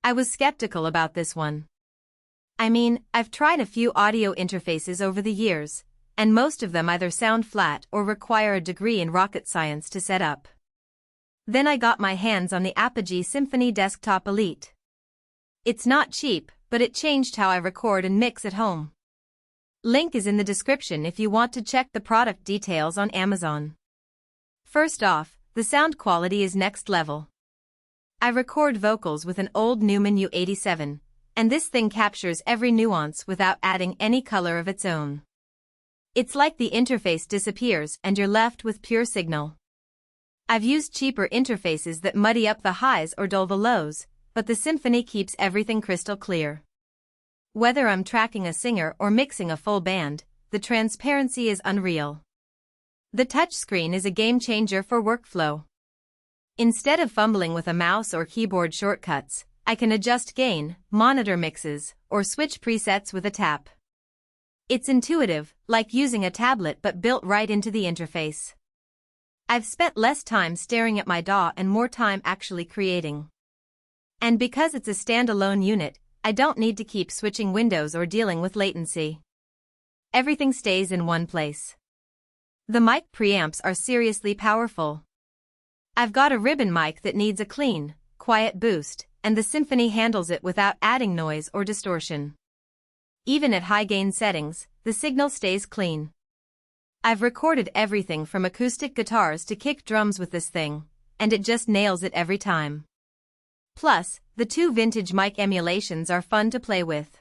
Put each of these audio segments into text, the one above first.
I was skeptical about this one. I mean, I've tried a few audio interfaces over the years, and most of them either sound flat or require a degree in rocket science to set up. Then I got my hands on the Apogee Symphony Desktop Elite. It's not cheap, but it changed how I record and mix at home. Link is in the description if you want to check the product details on Amazon. First off, the sound quality is next level. I record vocals with an old Neumann U87, and this thing captures every nuance without adding any color of its own. It's like the interface disappears and you're left with pure signal. I've used cheaper interfaces that muddy up the highs or dull the lows, but the Symphony keeps everything crystal clear. Whether I'm tracking a singer or mixing a full band, the transparency is unreal. The touchscreen is a game changer for workflow. Instead of fumbling with a mouse or keyboard shortcuts, I can adjust gain, monitor mixes, or switch presets with a tap. It's intuitive, like using a tablet but built right into the interface. I've spent less time staring at my DAW and more time actually creating. And because it's a standalone unit, I don't need to keep switching windows or dealing with latency. Everything stays in one place. The mic preamps are seriously powerful. I've got a ribbon mic that needs a clean, quiet boost, and the Symphony handles it without adding noise or distortion. Even at high gain settings, the signal stays clean. I've recorded everything from acoustic guitars to kick drums with this thing, and it just nails it every time. Plus, the two vintage mic emulations are fun to play with.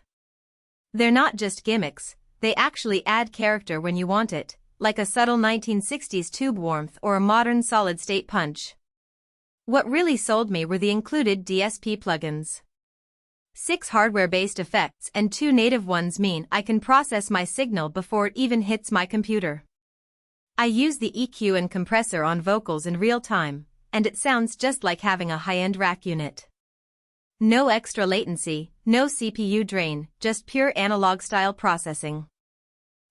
They're not just gimmicks, they actually add character when you want it, like a subtle 1960s tube warmth or a modern solid-state punch. What really sold me were the included DSP plugins. 6 hardware-based effects and 2 native ones mean I can process my signal before it even hits my computer. I use the EQ and compressor on vocals in real time, and it sounds just like having a high-end rack unit. No extra latency, no CPU drain, just pure analog-style processing.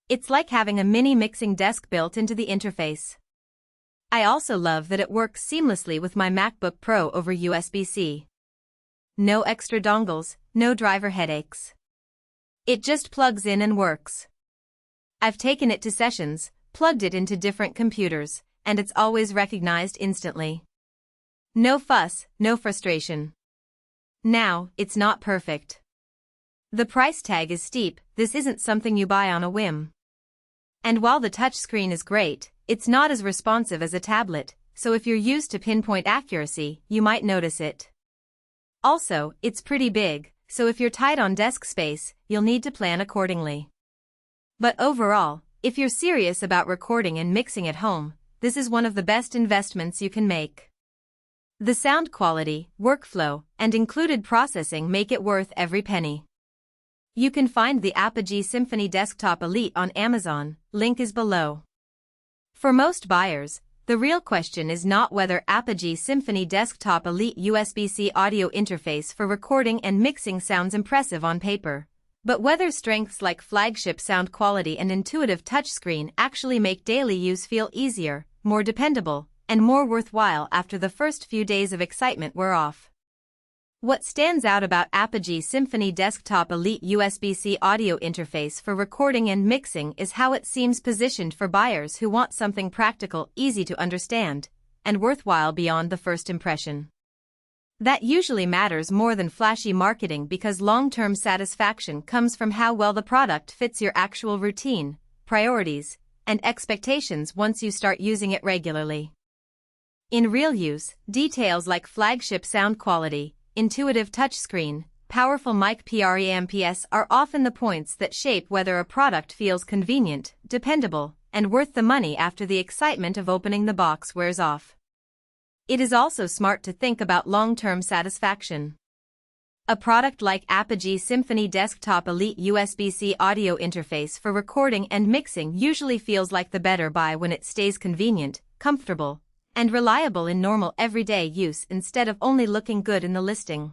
It's like having a mini mixing desk built into the interface. I also love that it works seamlessly with my MacBook Pro over USB-C. No extra dongles, no driver headaches. It just plugs in and works. I've taken it to sessions, plugged it into different computers, and it's always recognized instantly. No fuss, no frustration. Now, it's not perfect. The price tag is steep, this isn't something you buy on a whim. And while the touchscreen is great, it's not as responsive as a tablet, so if you're used to pinpoint accuracy, you might notice it. Also, it's pretty big, so if you're tight on desk space, you'll need to plan accordingly. But overall, if you're serious about recording and mixing at home, this is one of the best investments you can make. The sound quality, workflow, and included processing make it worth every penny. You can find the Apogee Symphony Desktop Elite on Amazon, link is below. For most buyers, the real question is not whether Apogee Symphony Desktop Elite USB-C audio interface for recording and mixing sounds impressive on paper, but whether strengths like flagship sound quality and intuitive touchscreen actually make daily use feel easier, more dependable, and more worthwhile after the first few days of excitement wear off. What stands out about Apogee Symphony Desktop Elite USB-C audio interface for recording and mixing is how it seems positioned for buyers who want something practical, easy to understand, and worthwhile beyond the first impression. That usually matters more than flashy marketing because long-term satisfaction comes from how well the product fits your actual routine, priorities, and expectations once you start using it regularly. In real use, details like flagship sound quality, intuitive touchscreen, powerful mic preamps are often the points that shape whether a product feels convenient, dependable, and worth the money after the excitement of opening the box wears off. It is also smart to think about long-term satisfaction. A product like Apogee Symphony Desktop Elite USB-C audio interface for recording and mixing usually feels like the better buy when it stays convenient, comfortable, and reliable in normal everyday use instead of only looking good in the listing.